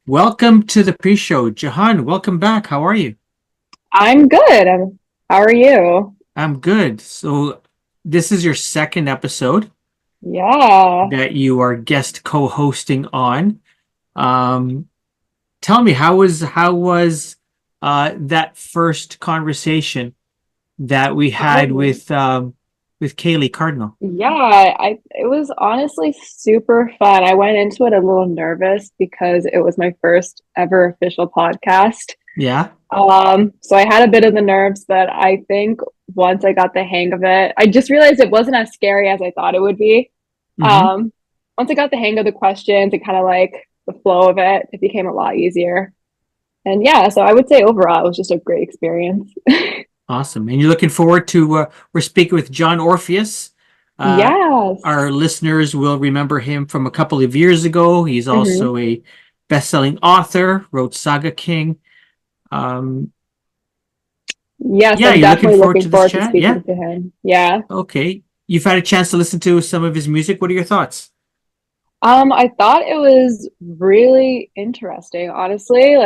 Welcome to the pre-show. Jahan, welcome back. How are you? I'm good. How are you? I'm good. So this is your second episode Yeah. that you are guest co-hosting on. Um, Tell me, how was that first conversation that we had Oh, with Kaylee Cardinal? yeah. I it was honestly super fun. I went into it a little nervous because it was my first ever official podcast. Yeah. So I had a bit of the nerves, but I think once I got the hang of it, I just realized it wasn't as scary as I thought it would be. Mm-hmm. Um, Once I got the hang of the questions and kind of like the flow of it, it became a lot easier. And yeah, so I would say overall, it was just a great experience. Awesome. And you're looking forward to we're speaking with John Orpheus. Uh, Yes. our listeners will remember him from a couple of years ago. He's Hmm. also a best-selling author, wrote Saga King. Um, Yes, yeah, I'm you're looking definitely forward looking to this forward to chat? Yeah. speaking to him. Yeah. Okay. You've had a chance to listen to some of his music. What are your thoughts? I thought it was really interesting, honestly.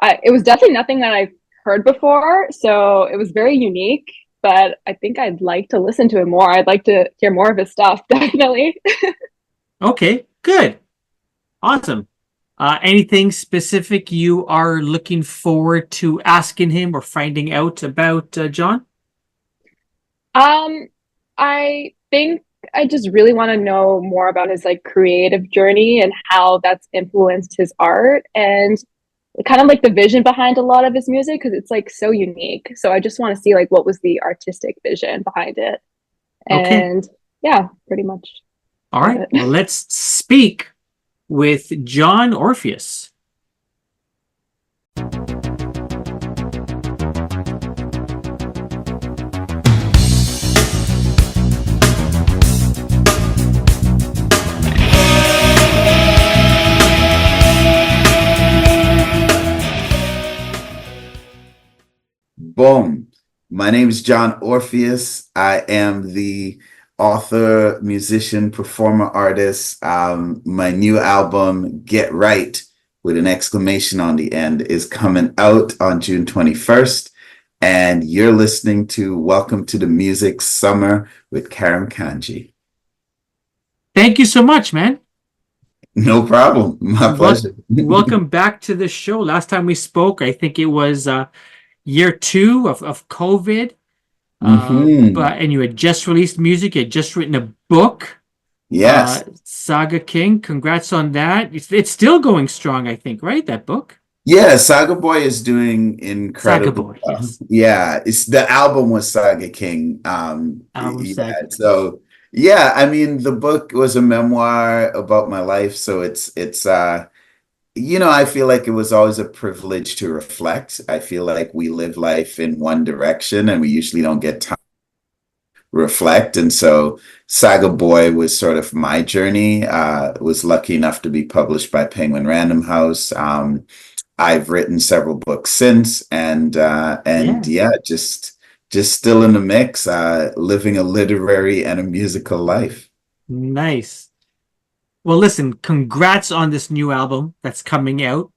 It was definitely nothing that I've heard before, so it was very unique, but I think I'd like to listen to it more. I'd like to hear more of his stuff, definitely. Okay, good. Awesome. Anything specific you are looking forward to asking him or finding out about John? Um, I think I just really want to know more about his like creative journey and how that's influenced his art and kind of like the vision behind a lot of his music because it's like so unique. So I just want to see like what was the artistic vision behind it. Okay. And yeah, pretty much All about right. Well, it. let's speak with John Orpheus. Boom. My name is John Orpheus. I am the author, musician, performer, artist. My new album, Get Right, with an exclamation on the end, is coming out on June 21st. And you're listening to Welcome to the Music Summer with Karam Kanji. Thank you so much, man. No problem. My Wel- pleasure. Welcome back to the show. Last time we spoke, I think it was year two of COVID. Hmm. And you had just released music. You had just written a book, Yes. Saga King. Congrats on that. It's still going strong, I think, right? That book? Yeah, Saga Boy is doing Saga incredibly Boy, well. yes. Yeah, it's the album was Saga King. Album Yeah, Saga King. so yeah, I mean the book was a memoir about my life, so it's I feel like it was always a privilege to reflect. I feel like we live life in one direction and we usually don't get time to reflect. And so Saga Boy was sort of my journey. Was lucky enough to be published by Penguin Random House. I've written several books since, and Yeah. yeah, just still in the mix, living a literary and a musical life. Nice. Well, listen, congrats on this new album that's coming out.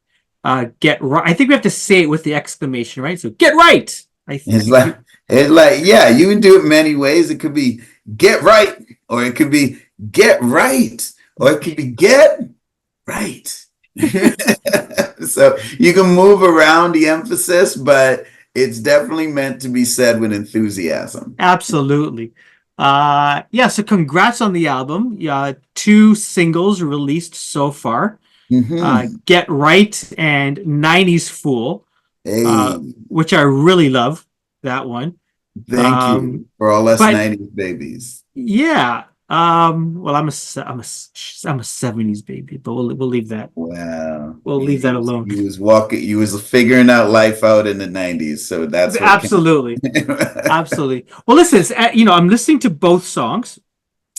Get right. I think we have to say it with the exclamation, right? So get right. It's I like think it's like yeah, you can do it many ways. It could be get right, or it could be get right, or it could be get right. So you can move around the emphasis, but it's definitely meant to be said with enthusiasm. absolutely. Yeah, so congrats on the album. Yeah, two singles released so far. Hmm. Get Right and 90s Fool, uh, Hey, which I really love that one. thank Um, you for all us but 90s babies. yeah, well, I'm a 70s baby, but we'll leave that. Wow. We'll You, leave that you, was- alone. you was walking, you was figuring out life out in the 90s, so that's what counts. Absolutely. Absolutely. Well, listen, I'm listening to both songs,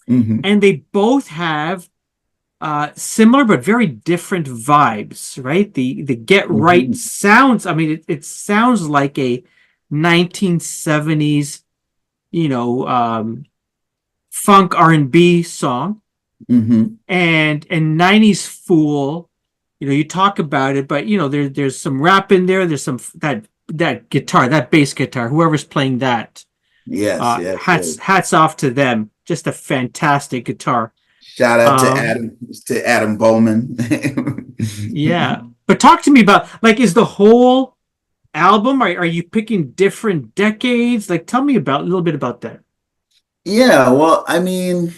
Hmm. and they both have similar but very different vibes, right? The Get Right Hmm. sounds, I mean, it sounds like a 1970s, you know, funk R&B song, Hmm. and 90s Fool. you talk about it, but there's some rap in there. There's some that guitar, that bass guitar, whoever's playing that. Yes, yes, yes. Hats off to them. Just a fantastic guitar. Shout out Um, To Adam Bowman. yeah. But talk to me about, like, is the whole album, are you picking different decades? Like, tell me about a little bit about that. Yeah, well, I mean,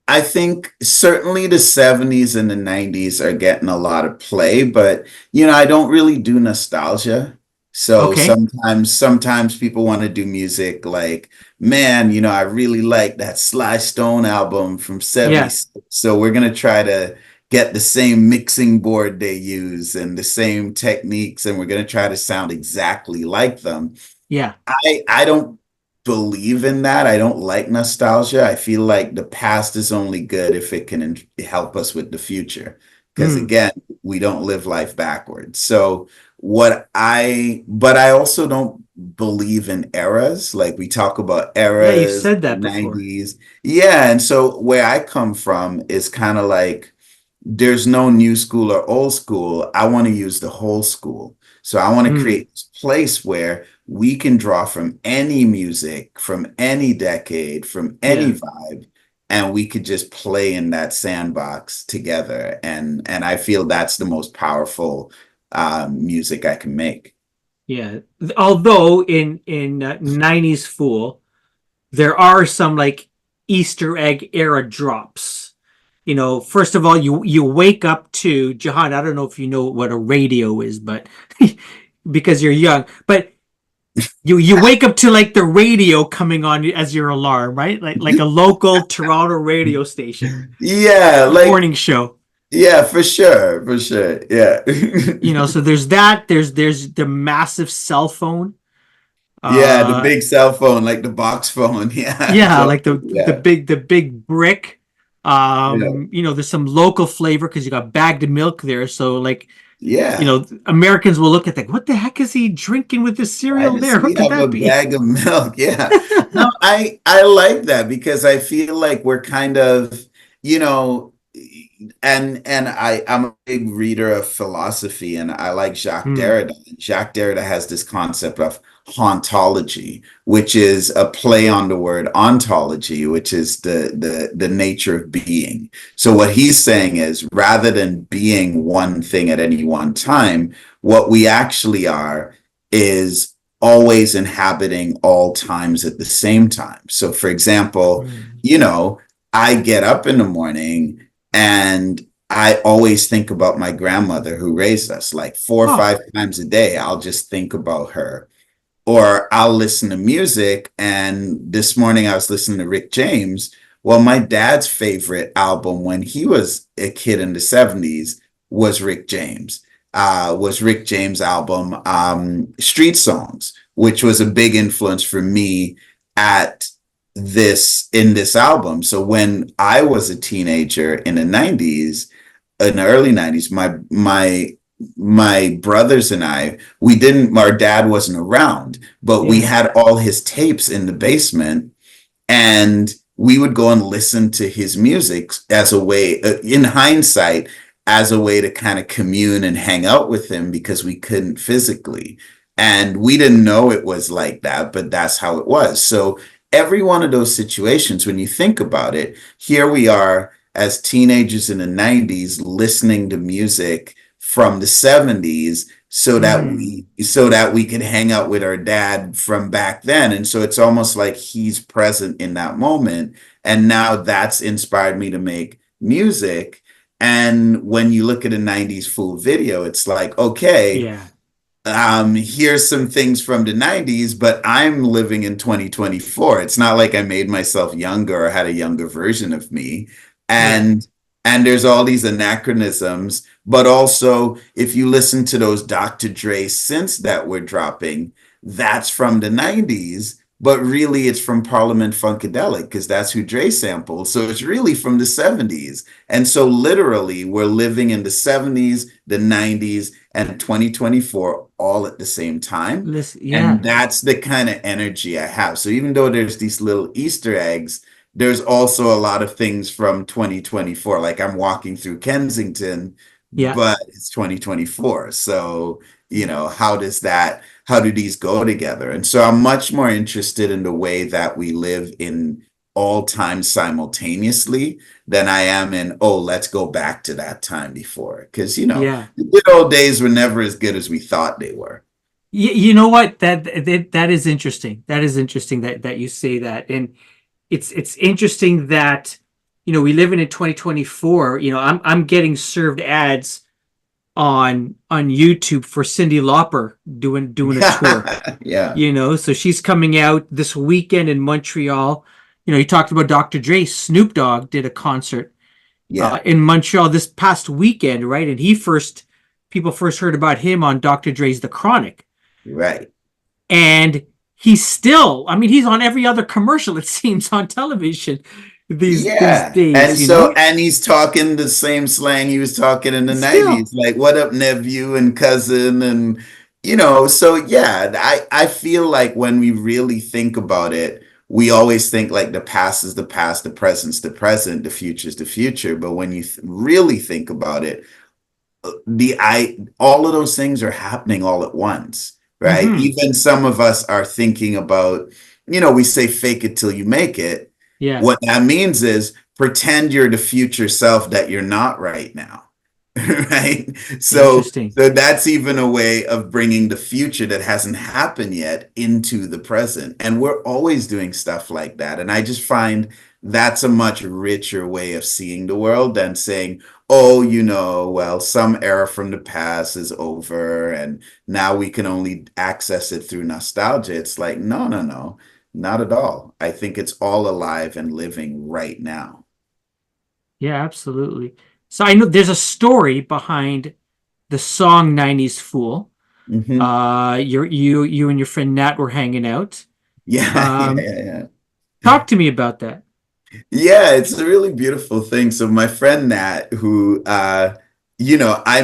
I think certainly the 70s and the 90s are getting a lot of play, but I don't really do nostalgia. So Okay. sometimes people want to do music like, man, I really like that Sly Stone album from Yeah. 76. So we're gonna try to get the same mixing board they use and the same techniques, and we're gonna try to sound exactly like them. Yeah. I don't believe in that. I don't like nostalgia. I feel like the past is only good if it can help us with the future. Because Mm. again, we don't live life backwards. So but I also don't believe in eras. Like we talk about Yeah, you've eras, said the that before. 90s. Yeah. And so where I come from is kind of like, there's no new school or old school. I want to use the whole school. So I want to Mm. create this place where we can draw from any music, from any decade, from any Yeah. vibe, and we could just play in that sandbox together. And I feel that's the most powerful music I can make. Yeah. Although in 90s Fool, there are some like Easter egg era drops. First of all, you wake up to Jahan. I don't know if you know what a radio is, but because you're young, but you wake up to like the radio coming on as your alarm, right? Like a local Toronto radio station, Yeah, the like morning show. yeah, for sure, for sure. Yeah. So there's that. There's the massive cell phone. Yeah, the Uh, big cell phone, like the box phone. Yeah, yeah, like totally. Yeah. the big brick. Yeah. There's some local flavor because you got bagged milk there. So like, Yeah. Americans will look at that. What the heck is he drinking with this Why cereal does there? he What could have a that be? bag of milk? Yeah. No, I like that because I feel like we're kind of, you know, I'm a big reader of philosophy and I like Jacques Hmm. Derrida. Jacques Derrida has this concept of hauntology, which is a play on the word ontology, which is the nature of being. So what he's saying is rather than being one thing at any one time, what we actually are is always inhabiting all times at the same time. So, for example, Hmm. you know, I get up in the morning and I always think about my grandmother who raised us like four or Oh, five times a day. I'll just think about her. Or I'll listen to music. And this morning I was listening to Rick James. Well, my dad's favorite album when he was a kid in the 70s was Rick James' album, Street Songs, which was a big influence for me at in this album. So when I was a teenager in the 90s, in the early 90s, my brothers and I, we didn't, our dad wasn't around, but we yeah. had all his tapes in the basement and we would go and listen to his music as a way, in hindsight, as a way to kind of commune and hang out with him because we couldn't physically. And we didn't know it was like that, but that's how it was. So every one of those situations, when you think about it, here we are as teenagers in the 90s listening to music from the 70s Hmm. so that we could hang out with our dad from back then. And so it's almost like he's present in that moment. And now that's inspired me to make music. And when you look at a 90s full video, it's like, okay, Yeah. here's some things from the 90s, but I'm living in 2024. It's not like I made myself younger or had a younger version of me. Yeah. And there's all these anachronisms, but also if you listen to those Dr. Dre synths that we're dropping, that's from the 90s, but really it's from Parliament Funkadelic because that's who Dre sampled. So it's really from the 70s. And so literally we're living in the 70s, the 90s, and 2024 all at the same time. Listen, And yeah. that's the kind of energy I have. So even though there's these little Easter eggs, there's also a lot of things from 2024. Like I'm walking through Kensington Yeah. but it's 2024. So, how do these go together? And so I'm much more interested in the way that we live in all times simultaneously than I am in, oh, let's go back to that time before. Because, Yeah. the good old days were never as good as we thought they were. You know what? That is interesting. That is interesting that you say that. And it's interesting that we live in 2024. I'm getting served ads on YouTube for Cyndi Lauper doing a tour. Yeah, So she's coming out this weekend in Montreal. You talked about Dr. Dre. Snoop Dogg did a concert yeah, in Montreal this past weekend, right? And people first heard about him on Dr. Dre's The Chronic, right. and he's on every other commercial it seems on television these Yeah. days. And he's talking the same slang he was talking in the Still, 90s, like what up, nephew and cousin, and so yeah, I feel like when we really think about it, we always think like the past is the past, the present's the present, the future's the future. But when you really think about it, the I all of those things are happening all at once, right? mm-hmm. Even some of us are thinking about, we say fake it till you make it. Yeah, What that means is pretend you're the future self that you're not right now. Right? interesting. So that's even a way of bringing the future that hasn't happened yet into the present. And we're always doing stuff like that. And I just find that's a much richer way of seeing the world than saying, oh, well, some era from the past is over and now we can only access it through nostalgia. It's like, no, no, no, not at all. I think it's all alive and living right now. Yeah, absolutely. So I know there's a story behind the song '90s Fool. Hmm. You and your friend Nat were hanging out. Yeah, yeah, Um, yeah, yeah. Talk to me about that. Yeah, it's a really beautiful thing. So my friend Nat, who I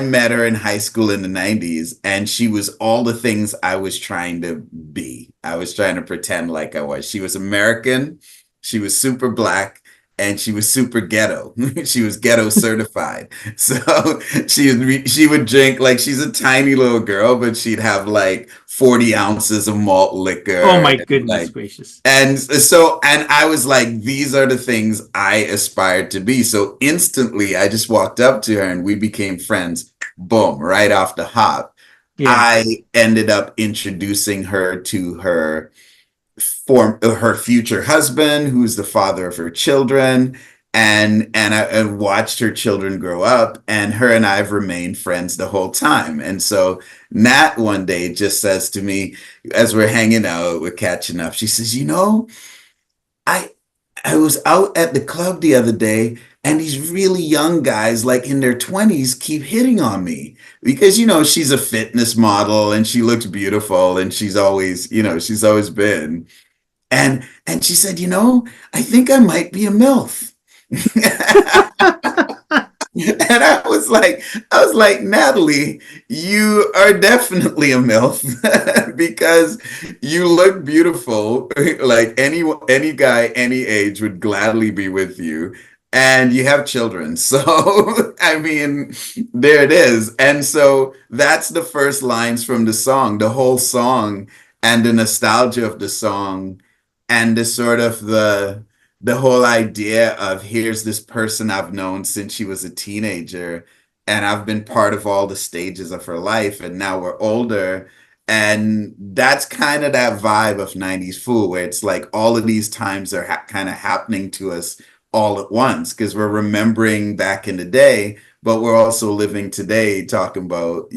met her in high school in the 90s, and she was all the things I was trying to be. I was trying to pretend like I was. She was American, she was super black, and she was super ghetto. She was ghetto certified. So she would drink like she's a tiny little girl, but she'd have like 40 ounces of malt Oh liquor my and goodness like gracious. and I was like, these are the things I aspired to be. So instantly, I just walked up to her and we became friends. Boom, right off the hop. Yeah. I ended up introducing her to her future husband, who's the father of her children. And I watched her children grow up, and her and I have remained friends the whole time. And so Nat one day just says to me, as we're hanging out, we're catching up, she says, I I was out at the club the other day and these really young guys like in their 20s keep hitting on me because she's a fitness model and she looks beautiful and she's always been. And she said, I think I might be a MILF. And I was like, Natalie, you are definitely a MILF because you look beautiful. Like any guy, any age would gladly be with you. And you have children. So, I mean, there it is. And so that's the first lines from the song, the whole song and the nostalgia of the song and the sort of the whole idea of here's this person I've known since she was a teenager, and I've been part of all the stages of her life, and now we're older. And that's kind of that vibe of 90s Fool, where it's like all of these times are kind of happening to us all at once because we're remembering back in the day, but we're also living today talking about,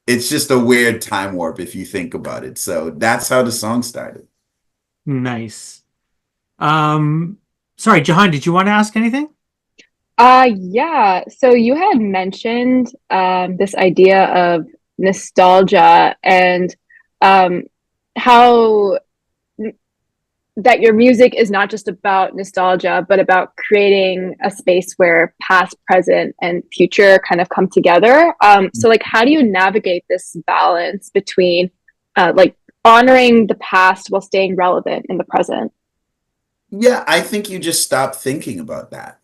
it's just a weird time warp if you think about it. So that's how the song started. Nice. Um, Sorry, Jahan, did you want to ask anything? Yeah. So you had mentioned this idea of nostalgia and um how that your music is not just about nostalgia, but about creating a space where past, present, and future kind of come together. So like how do you navigate this balance between like honoring the past while staying relevant in the present? Yeah, I think you just stop thinking about that.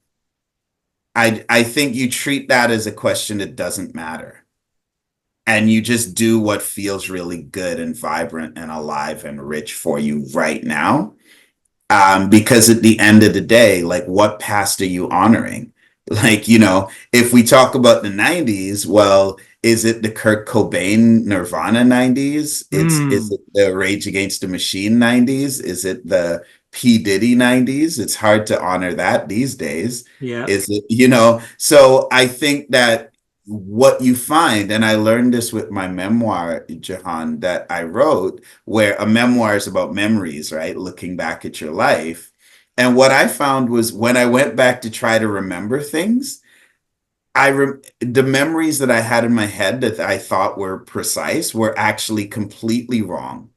I think you treat that as a question that doesn't matter. And you just do what feels really good and vibrant and alive and rich for you right now. Because at the end of the day, like, what past are you honoring? Like, if we talk about the 90s, well, is it the Kurt Cobain Nirvana 90s? Is Mm, it the Rage Against the Machine 90s? Is it the P. Diddy 90s? It's hard to honor that these days. yeah. Is it, so I think that what you find, and I learned this with my memoir, Jahan, that I wrote, where a memoir is about memories, right? Looking back at your life. And what I found was when I went back to try to remember things, the memories that I had in my head that I thought were precise were actually completely wrong.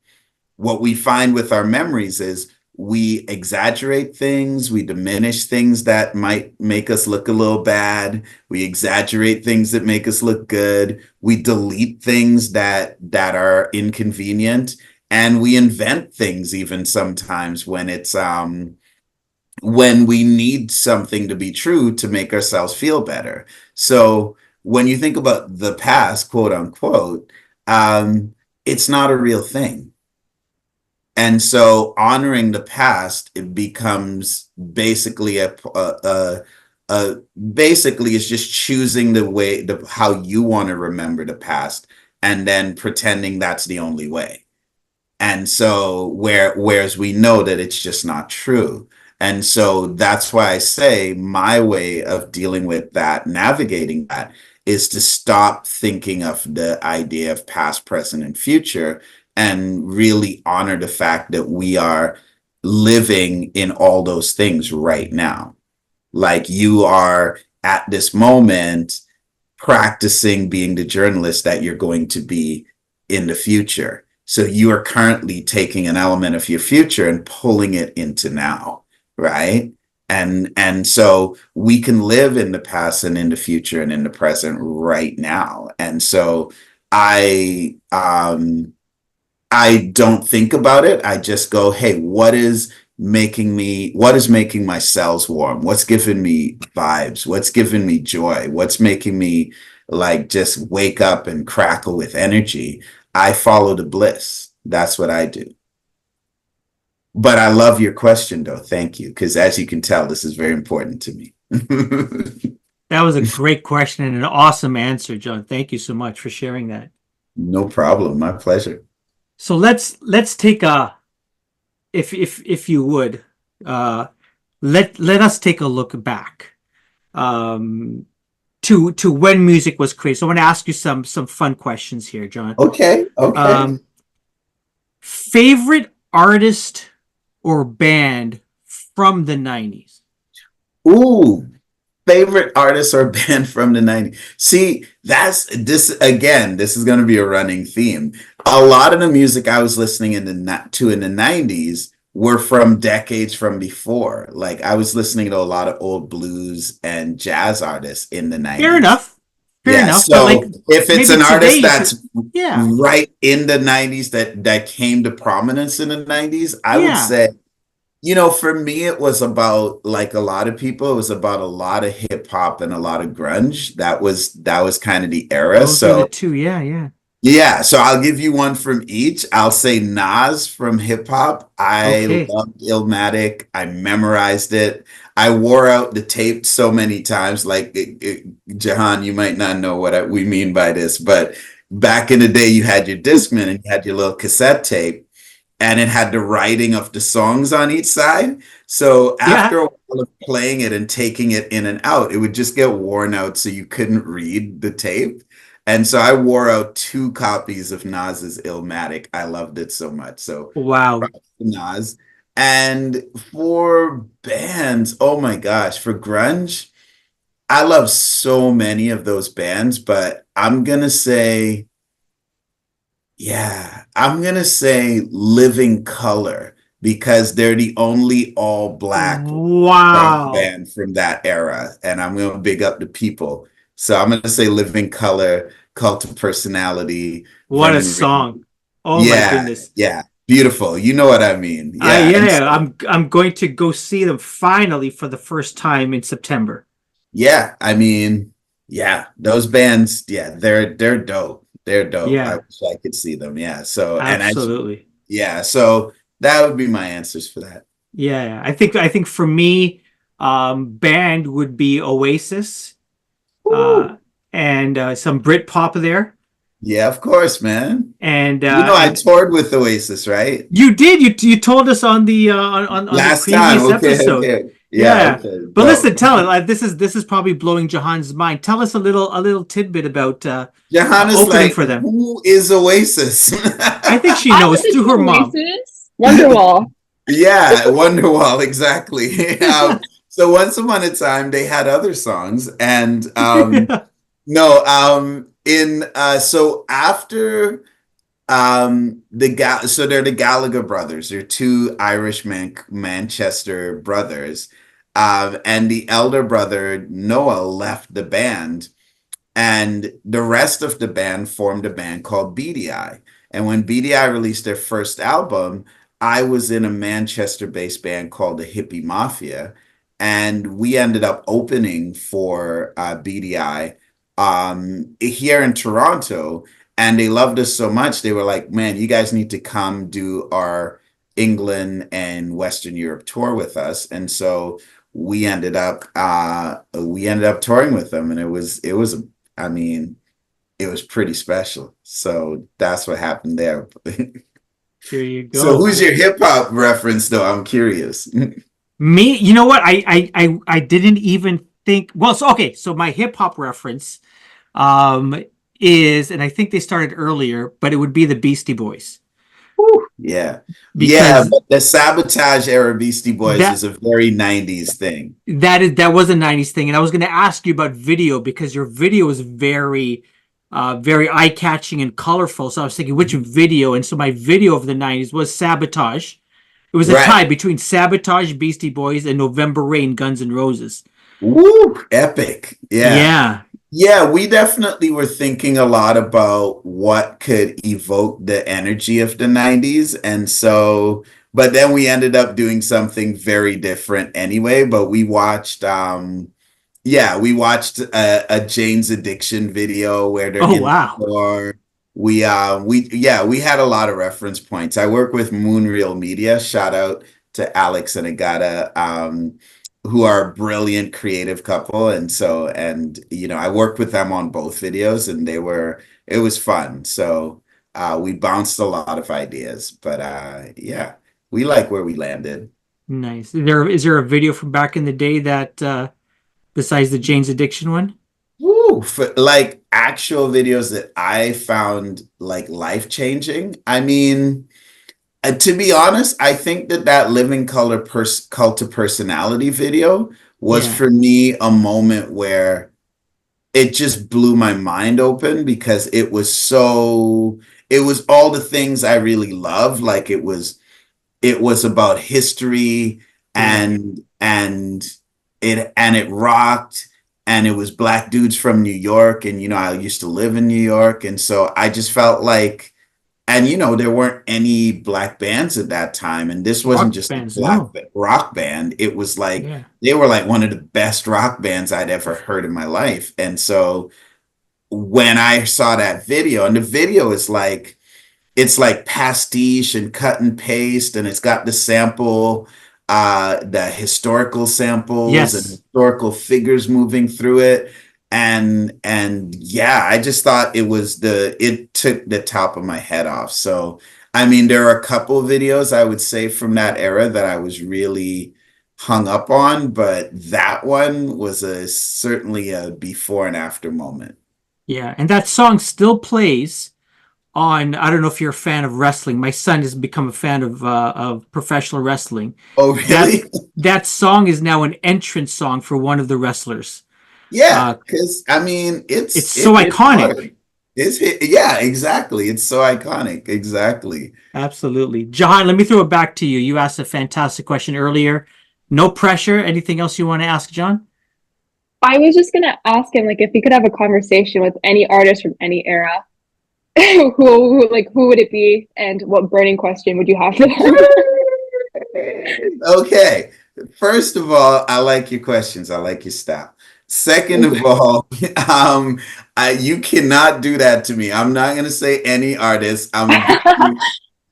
What we find with our memories is we exaggerate things, we diminish things that might make us look a little bad, we exaggerate things that make us look good, we delete things that are inconvenient, and we invent things even sometimes when we need something to be true to make ourselves feel better. So when you think about the past, quote unquote, it's not a real thing. And so honoring the past, it becomes basically basically it's just choosing how you want to remember the past and then pretending that's the only way. And so whereas we know that it's just not true. And so that's why I say my way of dealing with that, navigating that, is to stop thinking of the idea of past, present, and future and really honor the fact that we are living in all those things right now. Like, you are at this moment practicing being the journalist that you're going to be in the future. So you are currently taking an element of your future and pulling it into now, right? And so we can live in the past and in the future and in the present right now. And so I don't think about it. I just go, hey, what is making my cells warm? What's giving me vibes? What's giving me joy? What's making me like just wake up and crackle with energy? I follow the bliss. That's what I do. But I love your question though. Thank you. Because as you can tell, this is very important to me. That was a great question and an awesome answer, John. Thank you so much for sharing that. No problem. My pleasure. So let's take a if you would let us take a look back um, to when music was created. So I want to ask you some fun questions here, John. Okay. Okay. Um, favorite artist or band from the 90s? Ooh, favorite artist or band from the 90s. See, that's this again, this is going to be a running theme. A lot of the music I was listening in the 90s were from decades from before. Like, I was listening to a lot of old blues and jazz artists in the Fair 90s. enough. Fair Yeah, enough. But like so if it's maybe an today artist you could, that's yeah, right in the 90s that came to prominence in the 90s, I would yeah. say, for me, it was about, like a lot of people, it was about a lot of hip hop and a lot of grunge. That was kind of the era. Those were the So two. Yeah, yeah. yeah, so I'll give you one from each. I'll say Nas from hip hop. I Okay. loved Illmatic. I memorized it. I wore out the tape so many times. Like, Jahan, you might not know what we mean by this, but back in the day, you had your Discman and you had your little cassette tape, and it had the writing of the songs on each side. So Yeah. after a while of playing it and taking it in and out, it would just get worn out so you couldn't read the tape. And so I wore out 2 copies of Nas's Illmatic. I loved it so much. So Wow. props to Nas. And for bands, oh my gosh, for grunge, I love so many of those bands, but I'm gonna say Living Color, because they're the only all black rock Wow. band from that era. And I'm gonna big up the people. So I'm gonna say Living Color, Cult of Personality, What a Vernon Reid. song. Oh my Yeah, goodness. yeah. Beautiful. You know what I mean. Yeah. Yeah, And yeah. so I'm going to go see them finally for the first time in September. Yeah, I mean, yeah, those bands, yeah, they're dope. They're dope. I Yeah, wish I could see them. Yeah. So, and I, absolutely. yeah, so that would be my answers for that. Yeah, I think for me, band would be Oasis, uh, Woo. and some Brit pop there, Yeah, of course, man. and You know, I and toured with Oasis, right? you did you told us on the on the Last time. previous Okay, episode. okay. Yeah, Yeah, okay. but Dope. listen, tell it. This is probably blowing Jahan's mind. Tell us a little tidbit about Johanna's opening like, for them. who is Oasis? I think she I knows listen through to her mom. Oasis, Wonderwall. Yeah, Wonderwall, exactly. So once upon a time, they had other songs, and no, in so after so they're the Gallagher brothers. They're two Irish Manchester brothers, and the elder brother Noah left the band, and the rest of the band formed a band called BDI. And when BDI released their first album, I was in a Manchester-based band called the Hippie Mafia, and we ended up opening for BDI here in Toronto. And they loved us so much, they were like, "Man, you guys need to come do our England and Western Europe tour with us." And so we ended up touring with them, and it was I mean, it was pretty special. So that's what happened there. There you So go. who's your hip hop reference though? I'm curious. Me, you know what? I didn't even think. Well, so okay. So my hip hop reference um is, and I think they started earlier, but it would be the Beastie Boys Yeah. Yeah, because but the Sabotage era Beastie Boys that is a very 90s thing. that was a 90s thing. And I was going to ask you about video because your video is very eye-catching and colorful. So I was thinking which video, and so my video of the 90s was Sabotage. It was a Right. tie between Sabotage, Beastie Boys, and November Rain, Guns N' Roses. Woo, epic. Yeah. Yeah, Yeah, we definitely were thinking a lot about what could evoke the energy of the 90s. And so, but then we ended up doing something very different anyway. But we watched a Jane's Addiction video where they're oh in the wow. store. We had a lot of reference points. I work with Moonreal Media. Shout out to Alex and Agata, who are a brilliant creative couple. And I worked with them on both videos, and it was fun. So we bounced a lot of ideas, but yeah, we like where we landed. Nice. Is there a video from back in the day that besides the Jane's Addiction one? Woo, for like actual videos that I found like life changing. I mean, to be honest, I think that Living Color Cult of Personality video was Yeah. for me a moment where it just blew my mind open because it was all the things I really love. Like it was about history, Yeah. and it rocked, and it was black dudes from New York, and I used to live in New York, and so I just felt like, and there weren't any black bands at that time, and this wasn't Rock just a bands, black no. rock band. It was like Yeah. they were like one of the best rock bands I'd ever heard in my life. And so when I saw that video, and the video is like, it's like pastiche and cut and paste, and it's got the historical samples and Yes. historical figures moving through it. And yeah, I just thought it took the top of my head off. So I mean, there are a couple of videos I would say from that era that I was really hung up on, but that one was certainly a before and after moment. Yeah. And that song still plays on. I don't know if you're a fan of wrestling. My son has become a fan of professional wrestling. Oh, That really? that song is now an entrance song for one of the wrestlers. Yeah, Uh, because I mean, it's it so hits iconic. hard. Yeah, exactly. It's so iconic. Exactly. Absolutely. John, let me throw it back to you. You asked a fantastic question earlier. No pressure. Anything else you want to ask, John? I was just gonna ask him like if he could have a conversation with any artist from any era, who would it be, and what burning question would you have for them? Okay. First of all, I like your questions. I like your style. Second of all, you cannot do that to me. I'm not gonna say any artist. I'm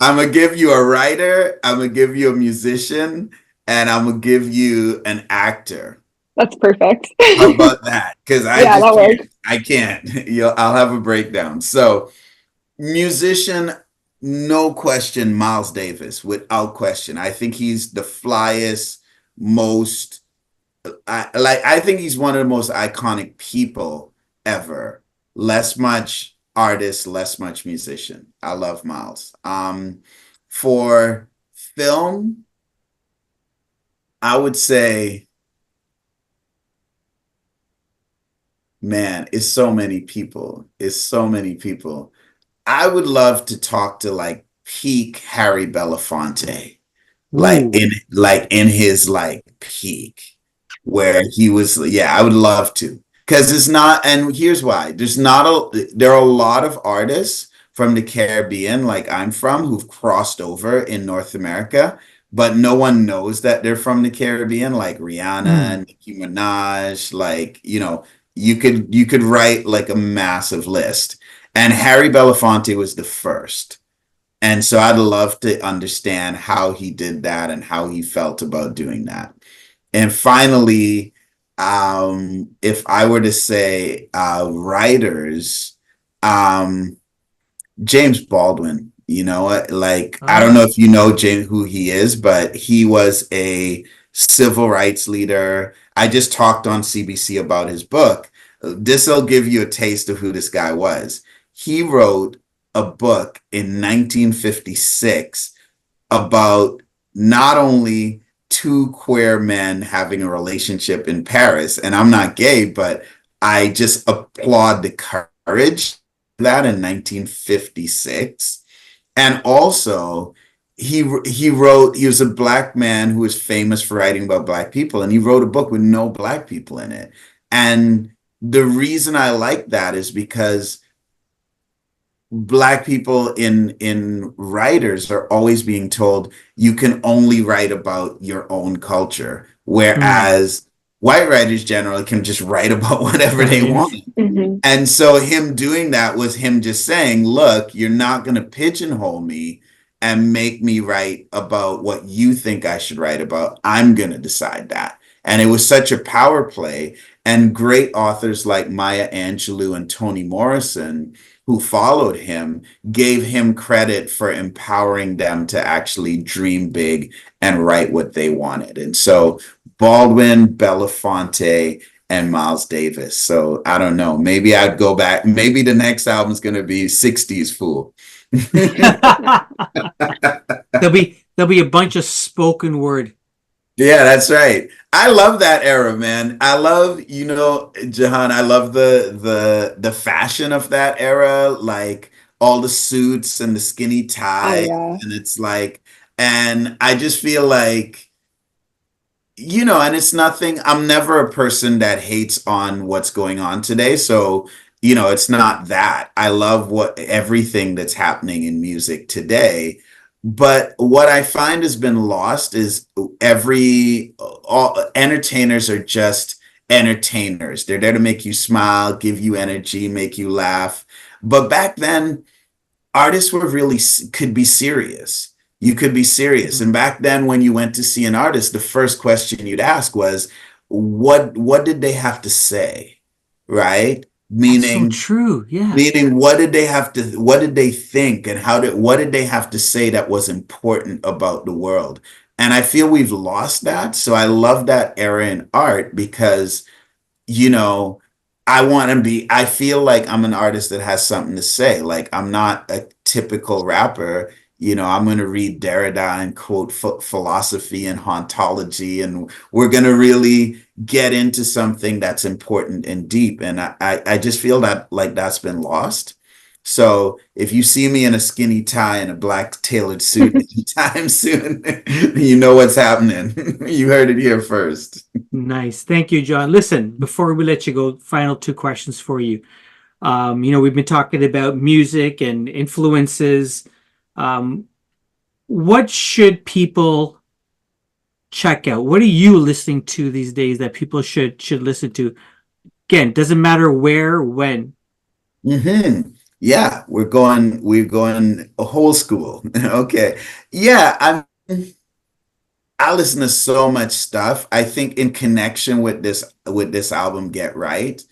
gonna give you a writer. I'm gonna give you a musician, and I'm gonna give you an actor. That's perfect. How about that? Because I Yeah, just that works. can't. I can't. I'll have a breakdown. So, musician, no question, Miles Davis, without question. I think he's the flyest, most. I think he's one of the most iconic people ever. Less much artist, less much musician. I love Miles. For film, I would say, man, it's so many people. It's so many people. I would love to talk to like peak Harry Belafonte, Ooh. like in his like peak, where he was. Yeah, I would love to, because it's not. And here's why: there are a lot of artists from the Caribbean, like I'm from, who've crossed over in North America, but no one knows that they're from the Caribbean, like Hmm. Rihanna, Nicki Minaj, like, you could write like a massive list. And Harry Belafonte was the first. And so I'd love to understand how he did that and how he felt about doing that. And finally, if I were to say writers, um, James Baldwin, like, I don't know Ah. if you know James, who he is, but he was a civil rights leader. I just talked on CBC about his book. This will give you a taste of who this guy was. He wrote a book in 1956 about not only two queer men having a relationship in Paris, and I'm not gay, but I just applaud the courage that in 1956. And also, he was a black man who was famous for writing about black people, and he wrote a book with no black people in it. And the reason I like that is because black people in writers are always being told you can only write about your own culture, Hmm. whereas white writers generally can just write about whatever they want. Yes. Hmm. And so him doing that was him just saying, look, you're not going to pigeonhole me and make me write about what you think I should write about. I'm going to decide that. And it was such a power play. And great authors like Maya Angelou and Toni Morrison, who followed him, gave him credit for empowering them to actually dream big and write what they wanted. And so Baldwin, Belafonte, and Miles Davis. So I don't know. Maybe I'd go back. Maybe the next album's gonna be 60s Fool. There'll be a bunch of spoken word. Yeah, that's right. I love that era, man. I love, Jahan, I love the fashion of that era, like all the suits and the skinny Oh tie. yeah. And it's like, and I just feel like, and it's nothing. I'm never a person that hates on what's going on today. So, it's not that. I love everything that's happening in music today. But what I find has been lost is all entertainers are just entertainers. They're there to make you smile, give you energy, make you laugh. But back then, artists were really could be serious. You could be serious. Mhm. And back then, when you went to see an artist, the first question you'd ask was, what did they have to say? Right? That's so Meaning, true. Yeah. what did they think, and what did they have to say that was important about the world? And I feel we've lost that. So I love that era in art because you know, I feel like I'm an artist that has something to say. Like, I'm not a typical rapper. I'm going to read Derrida and quote philosophy and hauntology, and we're going to really get into something that's important and deep. And I just feel that like that's been lost. So if you see me in a skinny tie and a black tailored suit anytime soon, you know what's happening. You heard it here first. Nice. Thank you, John. Listen, before we let you go, final two questions for you. We've been talking about music and influences. Um, what should people check out? What are you listening to these days that people should listen to? Again, doesn't matter where, when. Yeah, we're going a whole school. Okay. Yeah, I listen to so much stuff. I think in connection with this album, Get Right,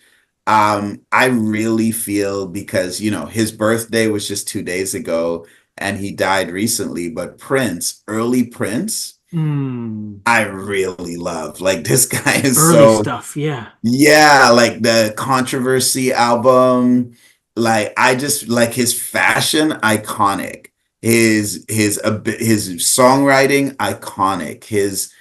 I really feel because, his birthday was just 2 days ago and he died recently, but Prince, early Prince, Mm, I really love. Like this guy is early so, stuff. Yeah. yeah, like the Controversy album, like I just like his fashion, iconic. His songwriting, iconic. His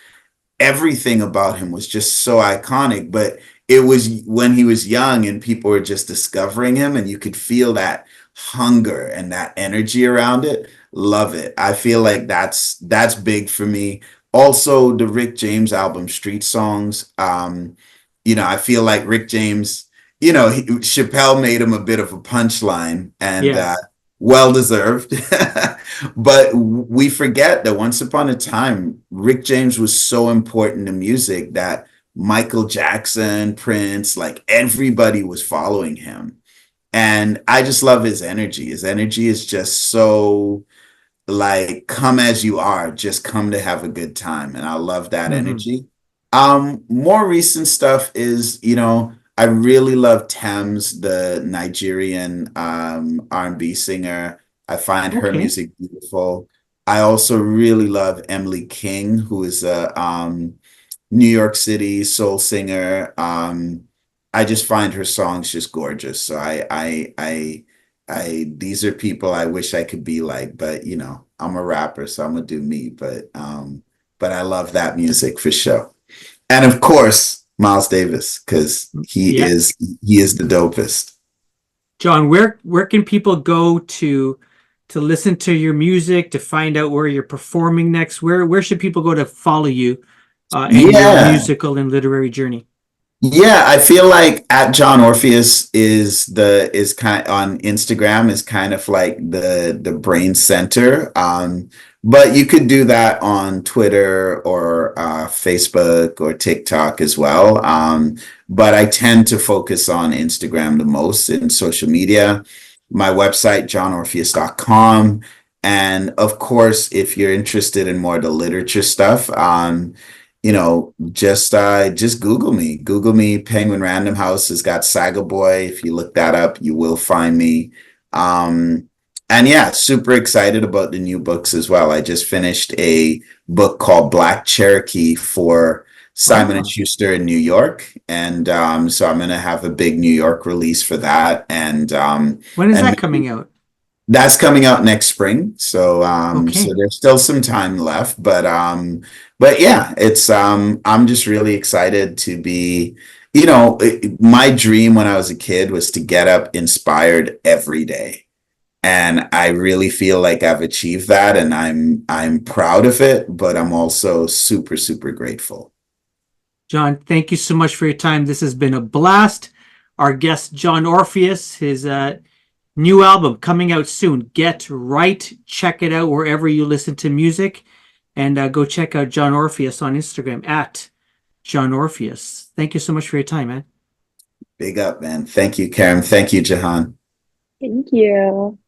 everything about him was just so iconic. But it was when he was young and people were just discovering him, and you could feel that hunger and that energy around it. Love it. I feel like that's big for me. Also, the Rick James album, Street Songs. I feel like Rick James, Chappelle made him a bit of a punchline, and Yes. well deserved. But we forget that once upon a time, Rick James was so important to music that Michael Jackson, Prince, like everybody was following him. And I just love his energy. His energy is just so like come as you are, just come to have a good time. And I love that Hmm. energy. More recent stuff is, I really love Thames, the Nigerian R&B singer. I find her Okay. music beautiful. I also really love Emily King, who is a New York City soul singer. I just find her songs just gorgeous. So these are people I wish I could be like, but I'm a rapper, so I'm gonna do me. But I love that music for sure. And of course, Miles Davis, because he Yeah. is he is the dopest. John, where can people go to listen to your music, to find out where you're performing next? Where should people go to follow you and your Yeah. musical and literary journey? Yeah, I feel like at John Orpheus is kind on Instagram is kind of like the brain center. But you could do that on Twitter or Facebook or TikTok as well. But I tend to focus on Instagram the most in social media. My website, johnorpheus.com. And of course, if you're interested in more of the literature stuff, just Google me. Google me. Penguin Random House has got Saga Boy. If you look that up, you will find me. Um, and yeah, super excited about the new books as well. I just finished a book called Black Cherokee for Simon and Oh, Schuster in New York, and so I'm gonna have a big New York release for that, when is and that coming out? that's coming out next spring. So Okay. there's still some time left, but yeah, it's I'm just really excited to be, my dream when I was a kid was to get up inspired every day. And I really feel like I've achieved that and I'm proud of it, but I'm also super, super grateful. John, thank you so much for your time. This has been a blast. Our guest, John Orpheus, his new album coming out soon. Get Right. Check it out wherever you listen to music. And go check out John Orpheus on Instagram at John Orpheus. Thank you so much for your time, man. Big up, man. Thank you, Karen. Thank you, Jahan. Thank you.